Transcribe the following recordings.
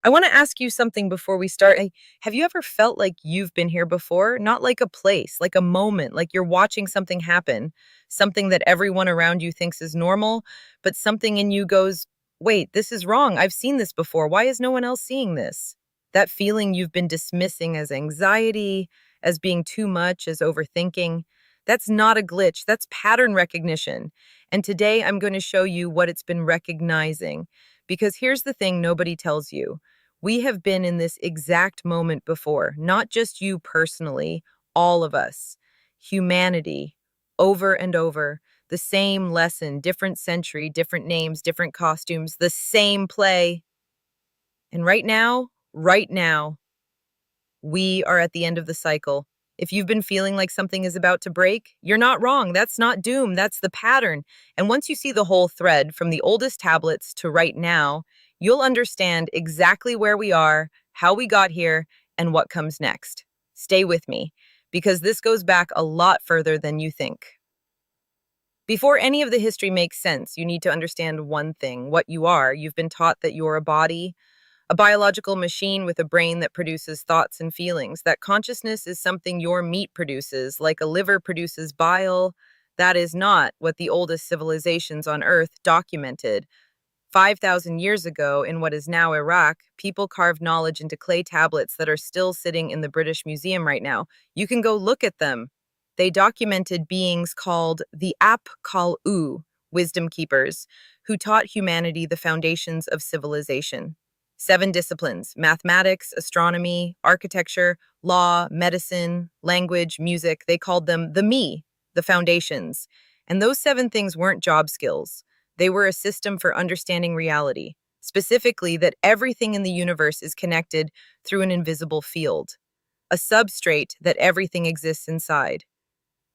I want to ask you something before we start. Have you ever felt like you've been here before? Not like a place, like a moment, like you're watching something happen, something that everyone around you thinks is normal, but something in you goes, wait, this is wrong. I've seen this before. Why is no one else seeing this? That feeling you've been dismissing as anxiety, as being too much, as overthinking. That's not a glitch, that's pattern recognition. And today I'm going to show you what it's been recognizing. Because here's the thing nobody tells you. We have been in this exact moment before, not just you personally, all of us. Humanity, over and over, the same lesson, different century, different names, different costumes, the same play. And right now, we are at the end of the cycle. If you've been feeling like something is about to break, you're not wrong. That's not doom, that's the pattern. And once you see the whole thread from the oldest tablets to right now, you'll understand exactly where we are, how we got here, and what comes next. Stay with me, because this goes back a lot further than you think. Before any of the history makes sense, you need to understand one thing what you are. You've been taught that you're a body, a biological machine with a brain that produces thoughts and feelings, that consciousness is something your meat produces, like a liver produces bile. That is not what the oldest civilizations on Earth documented. 5,000 years ago, in what is now Iraq, people carved knowledge into clay tablets that are still sitting in the British Museum right now. You can go look at them. They documented beings called the Ap-Kal-U, wisdom keepers, who taught humanity the foundations of civilization. 7 disciplines: mathematics, astronomy, architecture, law, medicine, language, music. They called them the me, the foundations. And those 7 things weren't job skills. They were a system for understanding reality, specifically that everything in the universe is connected through an invisible field, a substrate that everything exists inside.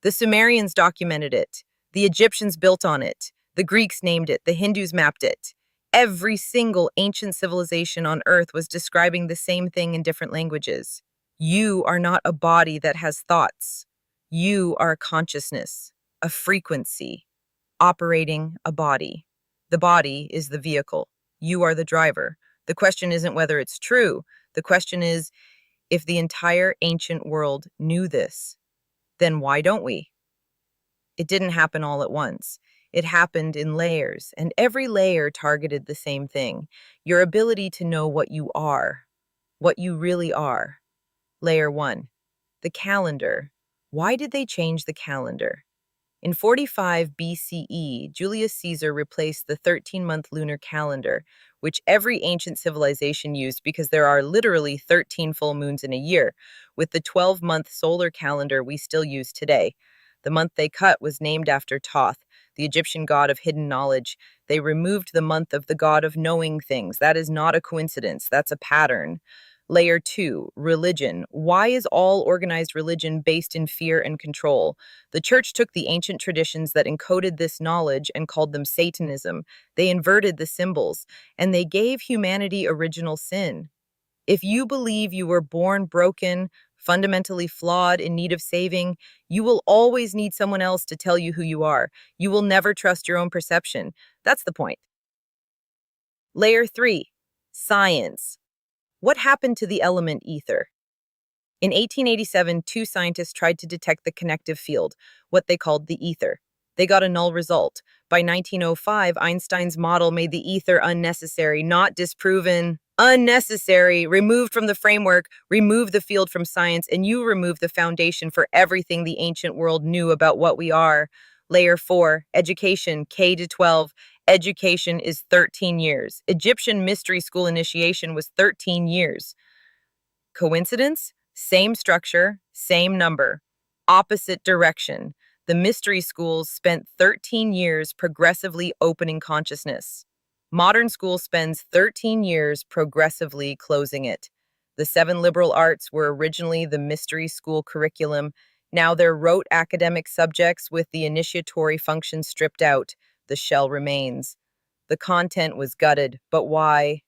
The Sumerians documented it, the Egyptians built on it, the Greeks named it, the Hindus mapped it. Every single ancient civilization on Earth was describing the same thing in different languages. You are not a body that has thoughts. You are a consciousness, a frequency, operating a body. The body is the vehicle. You are the driver. The question isn't whether it's true. The question is, if the entire ancient world knew this, then why don't we? It didn't happen all at once. It happened in layers, and every layer targeted the same thing: your ability to know what you are, what you really are. Layer 1, the calendar. Why did they change the calendar? In 45 BCE, Julius Caesar replaced the 13-month lunar calendar, which every ancient civilization used because there are literally 13 full moons in a year, with the 12-month solar calendar we still use today. The month they cut was named after Thoth, the Egyptian god of hidden knowledge. They removed the month of the god of knowing things. That is not a coincidence, that's a pattern. Layer 2, religion. Why is all organized religion based in fear and control? The church took the ancient traditions that encoded this knowledge and called them Satanism. They inverted the symbols, and they gave humanity original sin. If you believe you were born broken, fundamentally flawed, in need of saving, you will always need someone else to tell you who you are. You will never trust your own perception. That's the point. Layer 3, science. What happened to the element ether? In 1887, 2 scientists tried to detect the connective field, what they called the ether. They got a null result. By 1905, Einstein's model made the ether unnecessary, not disproven, unnecessary, removed from the framework, removed the field from science, and you remove the foundation for everything the ancient world knew about what we are. Layer 4, education, K to 12. Education is 13 years. Egyptian mystery school initiation was 13 years. Coincidence? Same structure, same number, opposite direction. The mystery schools spent 13 years progressively opening consciousness. Modern school spends 13 years progressively closing it. The 7 liberal arts were originally the mystery school curriculum. Now they're rote academic subjects with the initiatory function stripped out. The shell remains. The content was gutted, but why?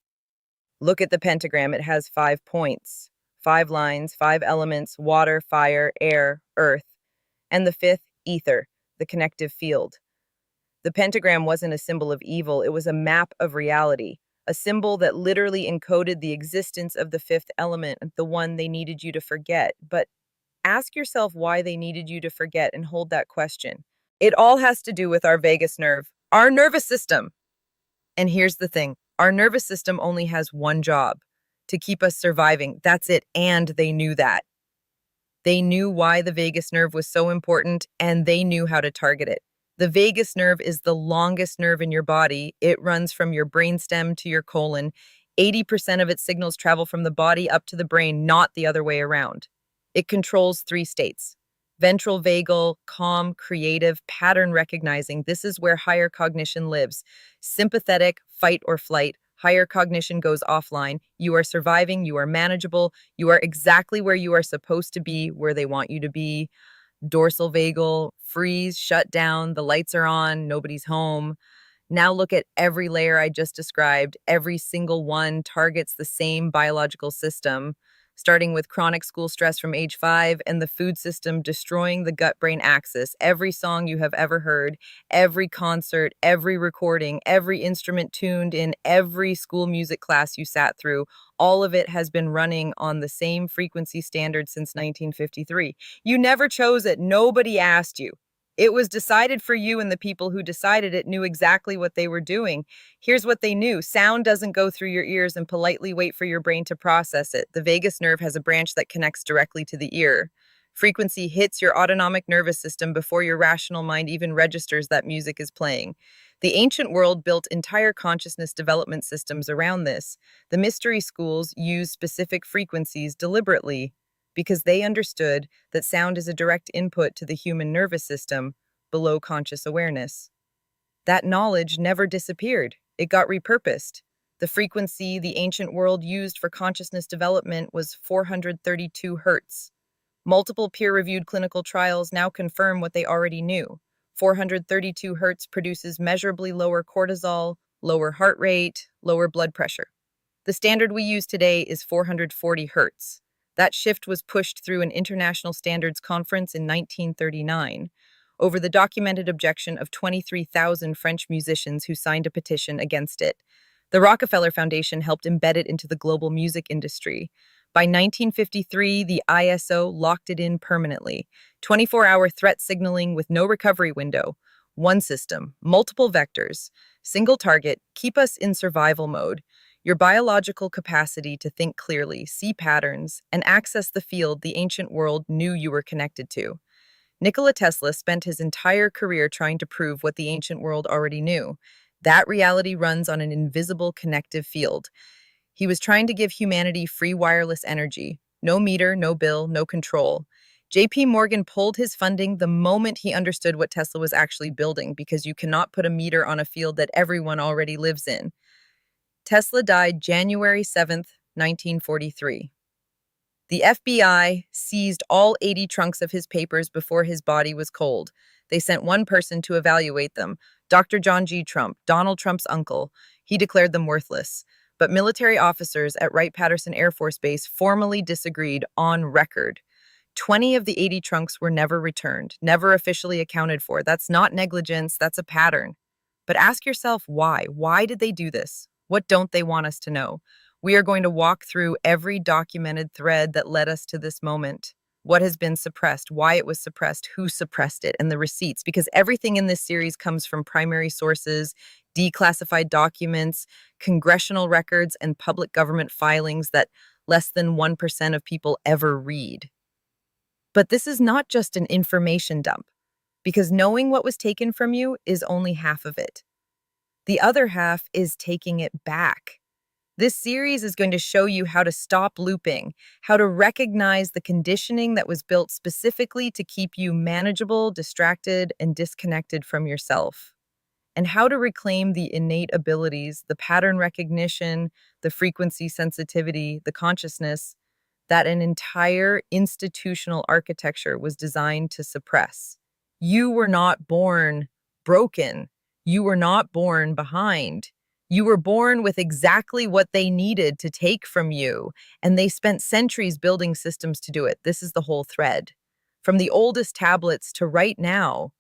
Look at the pentagram. It has 5 points, 5 lines, 5 elements: water, fire, air, earth. And the 5th, ether, the connective field. The pentagram wasn't a symbol of evil, it was a map of reality, a symbol that literally encoded the existence of the fifth element, the one they needed you to forget. But ask yourself why they needed you to forget and hold that question. It all has to do with our vagus nerve, our nervous system. And here's the thing, our nervous system only has one job, to keep us surviving. That's it. And they knew that. They knew why the vagus nerve was so important, and they knew how to target it. The vagus nerve is the longest nerve in your body. It runs from your brainstem to your colon. 80% of its signals travel from the body up to the brain, not the other way around. It controls three states: ventral vagal, calm, creative, pattern recognizing. This is where higher cognition lives. Sympathetic, fight or flight. Higher cognition goes offline. You are surviving, you are manageable, you are exactly where you are supposed to be, where they want you to be. Dorsal vagal, freeze, shut down, the lights are on, nobody's home. Now look at every layer I just described. Every single one targets the same biological system, starting with chronic school stress from age 5 and the food system destroying the gut-brain axis. Every song you have ever heard, every concert, every recording, every instrument tuned in, every school music class you sat through, all of it has been running on the same frequency standard since 1953. You never chose it. Nobody asked you. It was decided for you, and the people who decided it knew exactly what they were doing. Here's what they knew. Sound doesn't go through your ears and politely wait for your brain to process it. The vagus nerve has a branch that connects directly to the ear. Frequency hits your autonomic nervous system before your rational mind even registers that music is playing. The ancient world built entire consciousness development systems around this. The mystery schools use specific frequencies deliberately because they understood that sound is a direct input to the human nervous system below conscious awareness. That knowledge never disappeared. It got repurposed. The frequency the ancient world used for consciousness development was 432 hertz. Multiple peer-reviewed clinical trials now confirm what they already knew. 432 hertz produces measurably lower cortisol, lower heart rate, lower blood pressure. The standard we use today is 440 hertz. That shift was pushed through an international standards conference in 1939 over the documented objection of 23,000 French musicians who signed a petition against it. The Rockefeller Foundation helped embed it into the global music industry. By 1953, the ISO locked it in permanently. 24-hour threat signaling with no recovery window. One system, multiple vectors, single target, keep us in survival mode. Your biological capacity to think clearly, see patterns, and access the field the ancient world knew you were connected to. Nikola Tesla spent his entire career trying to prove what the ancient world already knew. That reality runs on an invisible connective field. He was trying to give humanity free wireless energy. No meter, no bill, no control. JP Morgan pulled his funding the moment he understood what Tesla was actually building, because you cannot put a meter on a field that everyone already lives in. Tesla died January 7th, 1943. The FBI seized all 80 trunks of his papers before his body was cold. They sent one person to evaluate them, Dr. John G. Trump, Donald Trump's uncle. He declared them worthless. But military officers at Wright-Patterson Air Force Base formally disagreed on record. 20 of the 80 trunks were never returned, never officially accounted for. That's not negligence, that's a pattern. But ask yourself why. Why did they do this? What don't they want us to know? We are going to walk through every documented thread that led us to this moment. What has been suppressed, why it was suppressed, who suppressed it, and the receipts. Because everything in this series comes from primary sources, declassified documents, congressional records, and public government filings that less than 1% of people ever read. But this is not just an information dump, because knowing what was taken from you is only half of it. The other half is taking it back. This series is going to show you how to stop looping, how to recognize the conditioning that was built specifically to keep you manageable, distracted, and disconnected from yourself, and how to reclaim the innate abilities, the pattern recognition, the frequency sensitivity, the consciousness that an entire institutional architecture was designed to suppress. You were not born broken. You were not born behind. You were born with exactly what they needed to take from you, and they spent centuries building systems to do it. This is the whole thread, from the oldest tablets to right now.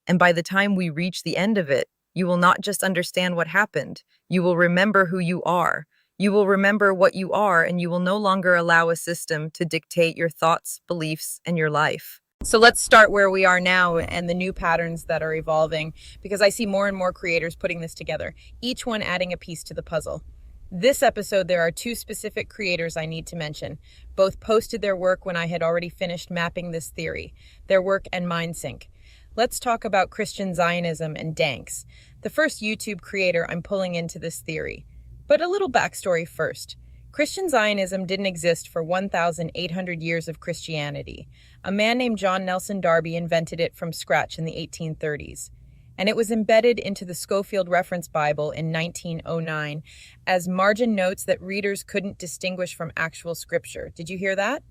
And by the time we reach the end of it, You will not just understand what happened, you will remember who you are. You will remember what you are, and you will no longer allow a system to dictate your thoughts, beliefs, and your life. So let's start where we are now and the new patterns that are evolving, because I see more and more creators putting this together, each one adding a piece to the puzzle. This episode, there are two specific creators I need to mention. Both posted their work when I had already finished mapping this theory, their work and mine sync. Let's talk about Christian Zionism and Danks, the first YouTube creator I'm pulling into this theory. But a little backstory first. Christian Zionism didn't exist for 1,800 years of Christianity. A man named John Nelson Darby invented it from scratch in the 1830s. And it was embedded into the Schofield Reference Bible in 1909 as margin notes that readers couldn't distinguish from actual scripture. Did you hear that?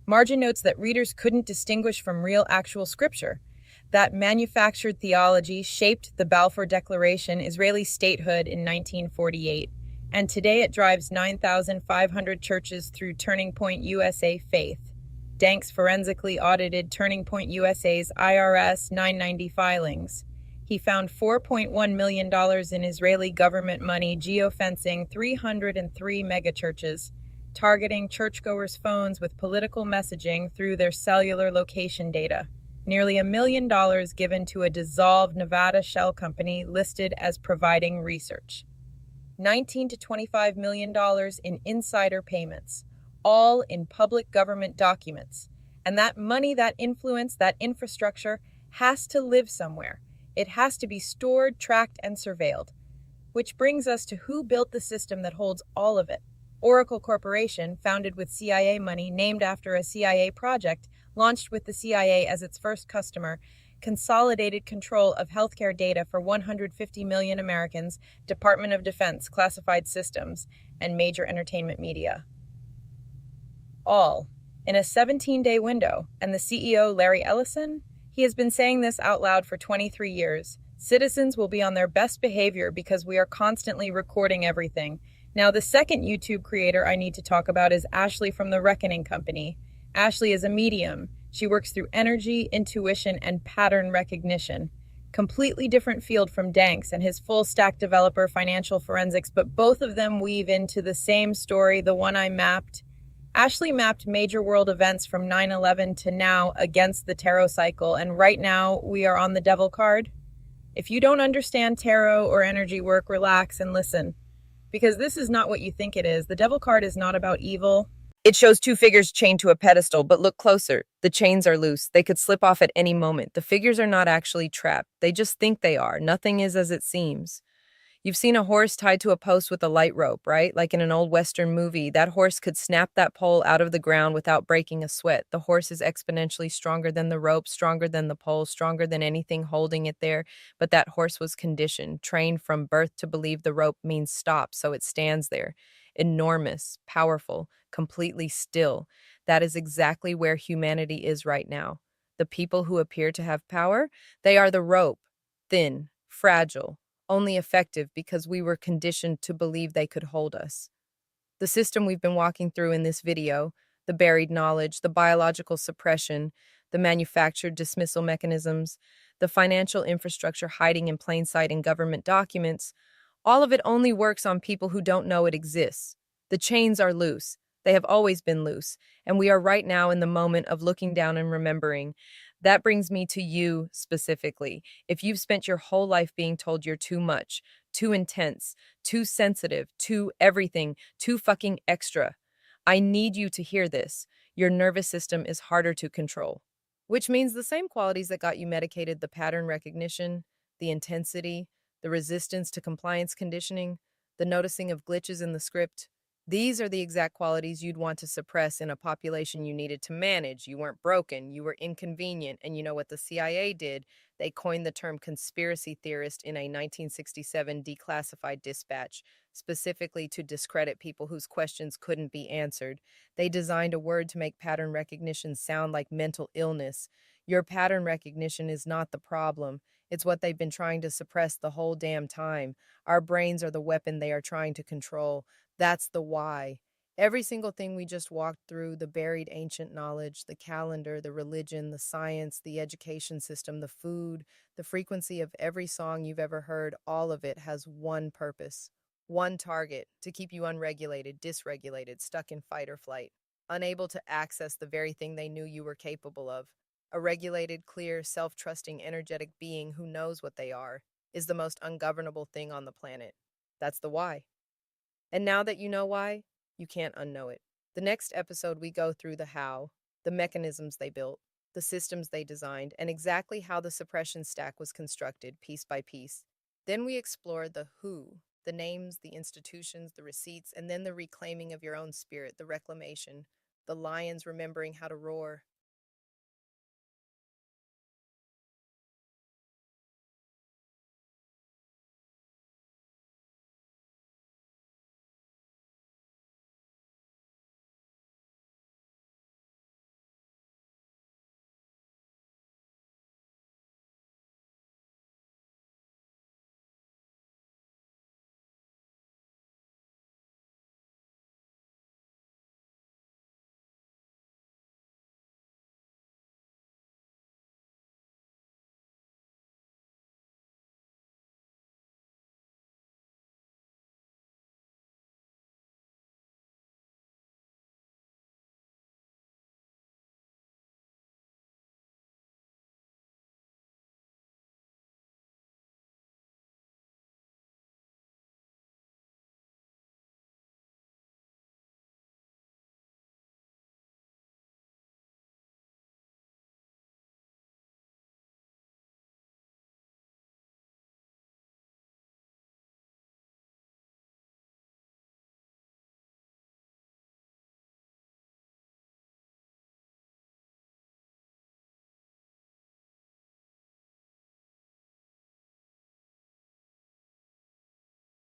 Margin notes that readers couldn't distinguish from real actual scripture. That manufactured theology shaped the Balfour Declaration, Israeli statehood in 1948. And today it drives 9,500 churches through Turning Point USA Faith. Danks forensically audited Turning Point USA's IRS 990 filings. He found $4.1 million in Israeli government money geofencing 303 megachurches, targeting churchgoers' phones with political messaging through their cellular location data. Nearly $1 million given to a dissolved Nevada shell company listed as providing research. $19 to $25 million in insider payments, all in public government documents. And that money, that influence, that infrastructure has to live somewhere. It has to be stored, tracked, and surveilled. Which brings us to who built the system that holds all of it. Oracle Corporation, founded with CIA money, named after a CIA project, launched with the CIA as its first customer, consolidated control of healthcare data for 150 million Americans, Department of Defense classified systems, and major entertainment media. All in a 17-day window. And the CEO, Larry Ellison, he has been saying this out loud for 23 years. Citizens will be on their best behavior because we are constantly recording everything. Now, the second YouTube creator I need to talk about is Ashley from The Reckoning Company. Ashley is a medium. She works through energy, intuition, and pattern recognition. Completely different field from Danks and his full-stack developer financial forensics, but both of them weave into the same story, the one I mapped. Ashley mapped major world events from 9/11 to now against the tarot cycle, and right now we are on the devil card. If you don't understand tarot or energy work, relax and listen, because this is not what you think it is. The devil card is not about evil. It shows two figures chained to a pedestal, but look closer. The chains are loose. They could slip off at any moment. The figures are not actually trapped. They just think they are. Nothing is as it seems. You've seen a horse tied to a post with a light rope, right? Like in an old Western movie. That horse could snap that pole out of the ground without breaking a sweat. The horse is exponentially stronger than the rope, stronger than the pole, stronger than anything holding it there. But that horse was conditioned, trained from birth to believe the rope means stop, so it stands there. Enormous, powerful, completely still. That is exactly where humanity is right now. The people who appear to have power, they are the rope, thin, fragile, only effective because we were conditioned to believe they could hold us. The system we've been walking through in this video, the buried knowledge, the biological suppression, the manufactured dismissal mechanisms, the financial infrastructure hiding in plain sight in government documents, all of it only works on people who don't know it exists. The chains are loose. They have always been loose, and we are right now in the moment of looking down and remembering. That brings me to you specifically. If you've spent your whole life being told you're too much, too intense, too sensitive, too everything, too fucking extra, I need you to hear this. Your nervous system is harder to control. Which means the same qualities that got you medicated, the pattern recognition, the intensity, the resistance to compliance conditioning, the noticing of glitches in the script, these are the exact qualities you'd want to suppress in a population you needed to manage. You weren't broken, you were inconvenient, and you know what the CIA did? They coined the term conspiracy theorist in a 1967 declassified dispatch, specifically to discredit people whose questions couldn't be answered. They designed a word to make pattern recognition sound like mental illness. Your pattern recognition is not the problem. It's what they've been trying to suppress the whole damn time. Our brains are the weapon they are trying to control. That's the why. Every single thing we just walked through, the buried ancient knowledge, the calendar, the religion, the science, the education system, the food, the frequency of every song you've ever heard, all of it has one purpose, one target: to keep you unregulated, dysregulated, stuck in fight or flight, unable to access the very thing they knew you were capable of. A regulated, clear, self trusting, energetic being who knows what they are is the most ungovernable thing on the planet. That's the why. And now that you know why, you can't unknow it. The next episode, we go through the how, the mechanisms they built, the systems they designed, and exactly how the suppression stack was constructed piece by piece. Then we explore the who, the names, the institutions, the receipts, and then the reclaiming of your own spirit, the reclamation, the lions remembering how to roar.